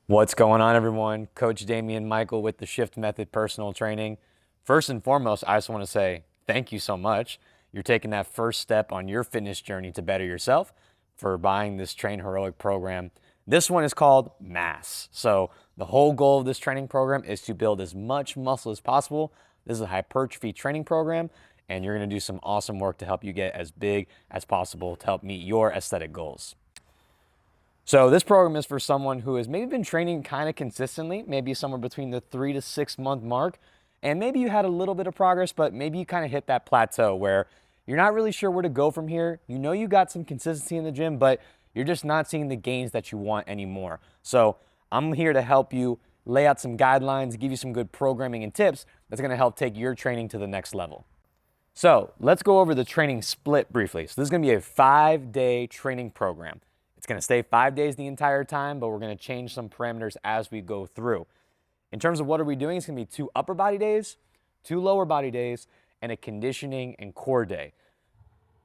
What's going on, everyone? Coach Damian Michael with the Shift Method Personal Training. First and foremost, I just want to say thank you so much. You're taking that first step on your fitness journey to better yourself for buying this Train Heroic program. This one is called MASS. So the whole goal of this training program is to build as much muscle as possible. This is a hypertrophy training program, and you're going to do some awesome work to help you get as big as possible to help meet your aesthetic goals. So this program is for someone who has maybe been training kind of consistently, maybe somewhere between the 3 to 6 month mark, and maybe you had a little bit of progress, but maybe you kind of hit that plateau where you're not really sure where to go from here. You know you got some consistency in the gym, but you're just not seeing the gains that you want anymore. So I'm here to help you lay out some guidelines, give you some good programming and tips that's going to help take your training to the next level. So let's go over the training split briefly. So this is going to be a 5-day training program. It's going to stay 5 days the entire time, but we're going to change some parameters as we go through. In terms of what are we doing, it's going to be 2 upper body days, 2 lower body days, and a conditioning and core day.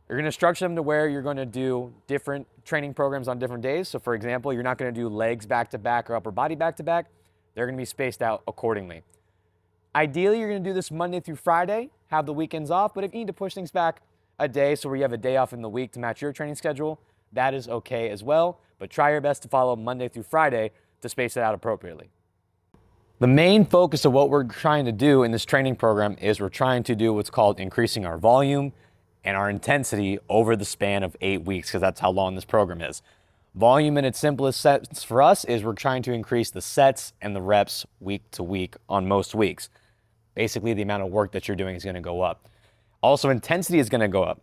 You're going to structure them to where you're going to do different training programs on different days. So for example, you're not going to do legs back to back or upper body back to back. They're going to be spaced out accordingly. Ideally, you're going to do this Monday through Friday, have the weekends off, but if you need to push things back a day so where you have a day off in the week to match your training schedule, that is okay as well, but try your best to follow Monday through Friday to space it out appropriately. The main focus of what we're trying to do in this training program is we're trying to do what's called increasing our volume and our intensity over the span of 8 weeks, because that's how long this program is. Volume in its simplest sense for us is we're trying to increase the sets and the reps week to week on most weeks. Basically, the amount of work that you're doing is going to go up. Also, intensity is going to go up.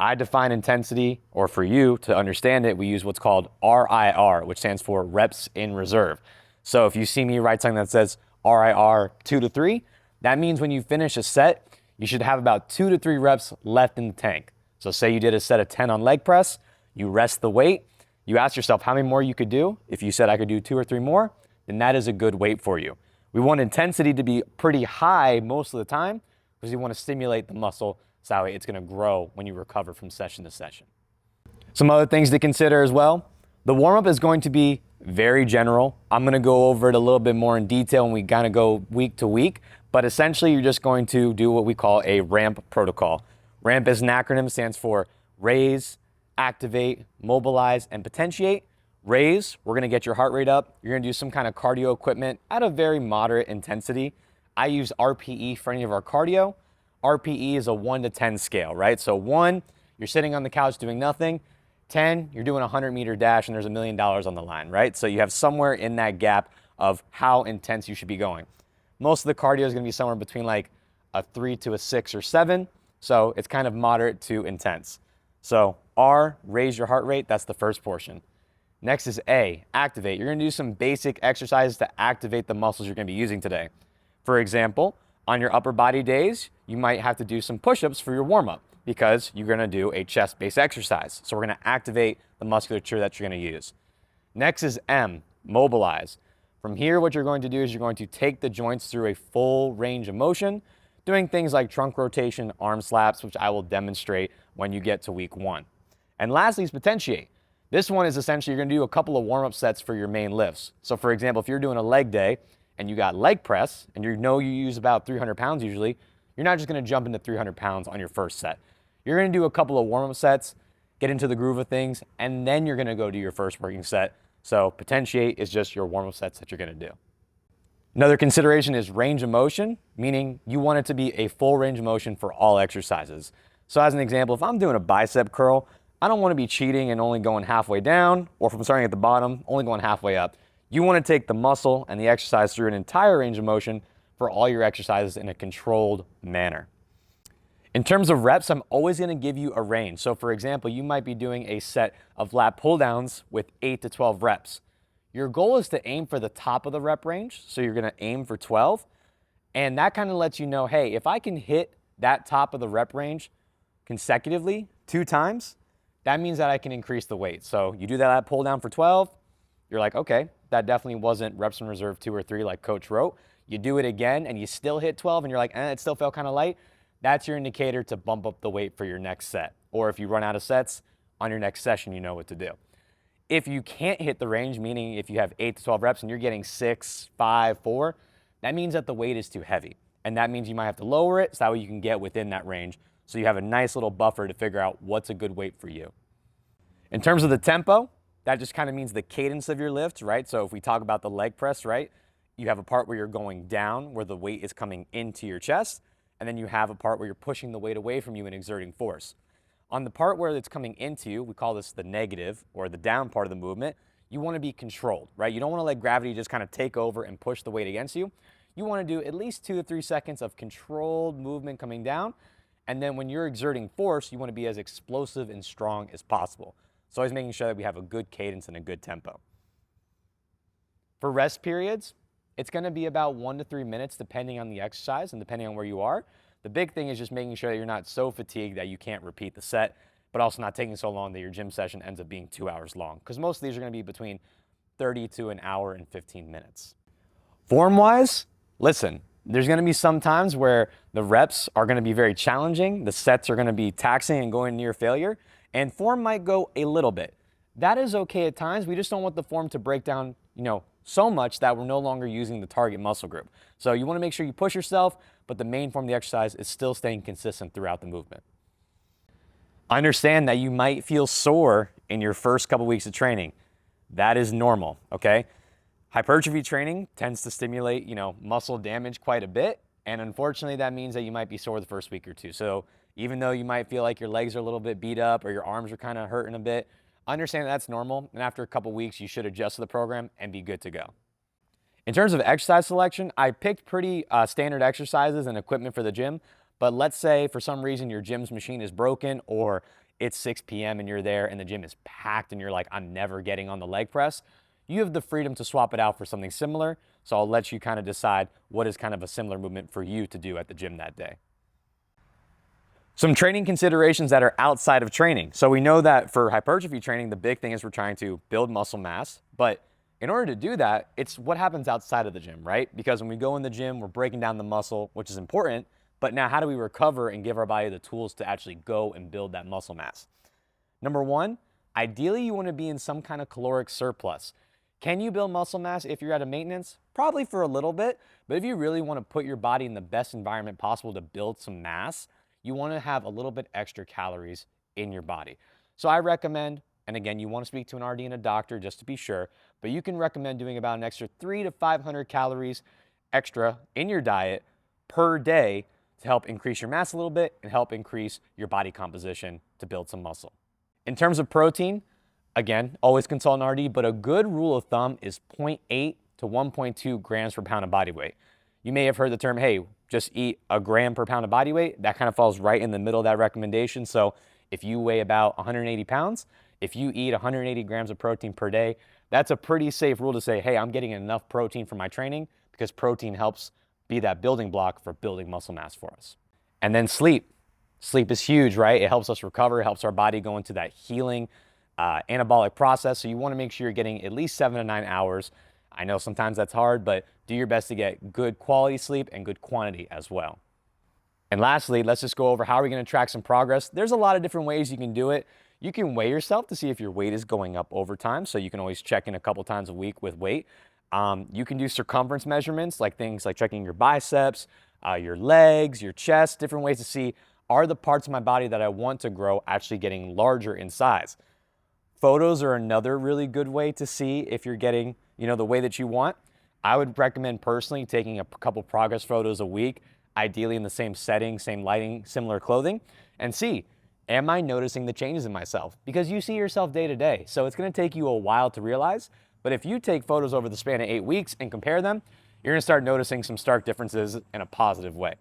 I define intensity, or for you to understand it, we use what's called RIR, which stands for reps in reserve. So if you see me write something that says RIR 2 to 3, that means when you finish a set, you should have about 2 to 3 reps left in the tank. So say you did a set of 10 on leg press, you rest the weight, you ask yourself how many more you could do. If you said I could do 2 or 3 more, then that is a good weight for you. We want intensity to be pretty high most of the time because we want to stimulate the muscle so that way it's going to grow when you recover from session to session. Some other things to consider as well. The warm-up is going to be very general. I'm going to go over it a little bit more in detail when we kind of go week to week, but essentially you're just going to do what we call a RAMP protocol. RAMP is an acronym, stands for raise, activate, mobilize, and potentiate. Raise, we're going to get your heart rate up. You're going to do some kind of cardio equipment at a very moderate intensity. I use RPE for any of our cardio. RPE is a 1 to 10 scale, right? So 1, you're sitting on the couch doing nothing. 10, you're doing a 100-meter dash and there's $1 million on the line, right? So you have somewhere in that gap of how intense you should be going. Most of the cardio is going to be somewhere between like a 3 to a 6 or 7. So it's kind of moderate to intense. So R, raise your heart rate. That's the first portion. Next is A, activate. You're going to do some basic exercises to activate the muscles you're going to be using today. For example, on your upper body days, you might have to do some push-ups for your warm-up because you're going to do a chest-based exercise. So we're going to activate the musculature that you're going to use. Next is M, mobilize. From here, what you're going to do is you're going to take the joints through a full range of motion, doing things like trunk rotation, arm slaps, which I will demonstrate when you get to week 1. And lastly is potentiate. This one is essentially you're going to do a couple of warm-up sets for your main lifts. So for example, if you're doing a leg day and you got leg press and you know you use about 300 pounds usually, you're not just going to jump into 300 pounds on your first set. You're going to do a couple of warm-up sets, get into the groove of things, and then you're going to go to your first working set. So potentiate is just your warm-up sets that you're going to do. Another consideration is range of motion, meaning you want it to be a full range of motion for all exercises. So as an example, if I'm doing a bicep curl, I don't want to be cheating and only going halfway down, or if I'm starting at the bottom, only going halfway up. You want to take the muscle and the exercise through an entire range of motion for all your exercises in a controlled manner. In terms of reps, I'm always going to give you a range. So for example, you might be doing a set of lat pull downs with 8 to 12 reps. Your goal is to aim for the top of the rep range. So you're going to aim for 12. And that kind of lets you know, hey, if I can hit that top of the rep range consecutively 2 times, that means that I can increase the weight. So you do that lat pull down for 12. You're like, okay, that definitely wasn't reps in reserve 2 or 3 like coach wrote. You do it again and you still hit 12 and you're like, it still felt kind of light. That's your indicator to bump up the weight for your next set. Or if you run out of sets on your next session, you know what to do. If you can't hit the range, meaning if you have 8 to 12 reps and you're getting 6, 5, 4, that means that the weight is too heavy. And that means you might have to lower it so that way you can get within that range. So you have a nice little buffer to figure out what's a good weight for you. In terms of the tempo, that just kind of means the cadence of your lift, right? So if we talk about the leg press, right? You have a part where you're going down, where the weight is coming into your chest, and then you have a part where you're pushing the weight away from you and exerting force. On the part where it's coming into you, we call this the negative or the down part of the movement, you want to be controlled, right? You don't want to let gravity just kind of take over and push the weight against you. You want to do at least 2 to 3 seconds of controlled movement coming down. And then when you're exerting force, you want to be as explosive and strong as possible. So always making sure that we have a good cadence and a good tempo. For rest periods, it's going to be about 1 to 3 minutes depending on the exercise and depending on where you are. The big thing is just making sure that you're not so fatigued that you can't repeat the set, but also not taking so long that your gym session ends up being 2 hours long, because most of these are going to be between 30 to an hour and 15 minutes. Form-wise, listen, there's going to be some times where the reps are going to be very challenging, the sets are going to be taxing and going near failure, and form might go a little bit. That is okay at times. We just don't want the form to break down, so much that we're no longer using the target muscle group. So you want to make sure you push yourself, but the main form of the exercise is still staying consistent throughout the movement. Understand that you might feel sore in your first couple weeks of training. That is normal, okay? Hypertrophy training tends to stimulate, muscle damage quite a bit. And unfortunately, that means that you might be sore the first week or two. So even though you might feel like your legs are a little bit beat up or your arms are kind of hurting a bit, understand that's normal, and after a couple weeks, you should adjust to the program and be good to go. In terms of exercise selection, I picked pretty standard exercises and equipment for the gym, but let's say for some reason your gym's machine is broken or it's 6 p.m. and you're there and the gym is packed and you're like, I'm never getting on the leg press. You have the freedom to swap it out for something similar, so I'll let you kind of decide what is kind of a similar movement for you to do at the gym that day. Some training considerations that are outside of training. So we know that for hypertrophy training, the big thing is we're trying to build muscle mass, but in order to do that, it's what happens outside of the gym, right? Because when we go in the gym, we're breaking down the muscle, which is important, but now how do we recover and give our body the tools to actually go and build that muscle mass? Number one, ideally you want to be in some kind of caloric surplus. Can you build muscle mass if you're at a maintenance? Probably for a little bit, but if you really want to put your body in the best environment possible to build some mass, you want to have a little bit extra calories in your body. So I recommend, and again, you want to speak to an RD and a doctor just to be sure, but you can recommend doing about an extra 300 to 500 calories extra in your diet per day to help increase your mass a little bit and help increase your body composition to build some muscle. In terms of protein, again, always consult an RD, but a good rule of thumb is 0.8 to 1.2 grams per pound of body weight. You may have heard the term, hey, just eat a gram per pound of body weight. That kind of falls right in the middle of that recommendation. So if you weigh about 180 pounds, if you eat 180 grams of protein per day, that's a pretty safe rule to say, hey, I'm getting enough protein for my training, because protein helps be that building block for building muscle mass for us. And then sleep. Sleep is huge, right? It helps us recover, it helps our body go into that healing anabolic process. So you want to make sure you're getting at least 7 to 9 hours. I know sometimes that's hard, but do your best to get good quality sleep and good quantity as well. And lastly, let's just go over how are we going to track some progress. There's a lot of different ways you can do it. You can weigh yourself to see if your weight is going up over time. So you can always check in a couple times a week with weight. You can do circumference measurements, like things like checking your biceps, your legs, your chest, different ways to see, are the parts of my body that I want to grow actually getting larger in size? Photos are another really good way to see if you're getting, the way that you want. I would recommend personally taking a couple progress photos a week, ideally in the same setting, same lighting, similar clothing, and see, am I noticing the changes in myself? Because you see yourself day to day, so it's going to take you a while to realize, but if you take photos over the span of 8 weeks and compare them, you're going to start noticing some stark differences in a positive way.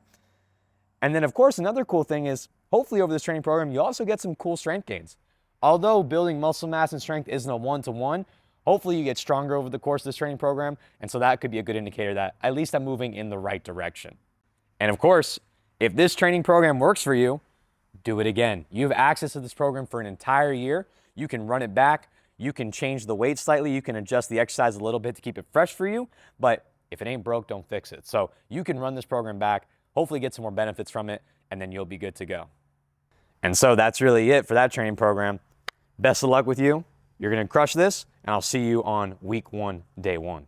And then of course, another cool thing is, hopefully over this training program, you also get some cool strength gains. Although building muscle mass and strength isn't a one-to-one, hopefully you get stronger over the course of this training program, and so that could be a good indicator that at least I'm moving in the right direction. And of course, if this training program works for you, do it again. You have access to this program for an entire year. You can run it back. You can change the weight slightly. You can adjust the exercise a little bit to keep it fresh for you. But if it ain't broke, don't fix it. So you can run this program back, hopefully get some more benefits from it, and then you'll be good to go. And so that's really it for that training program. Best of luck with you. You're going to crush this, and I'll see you on week 1, day 1.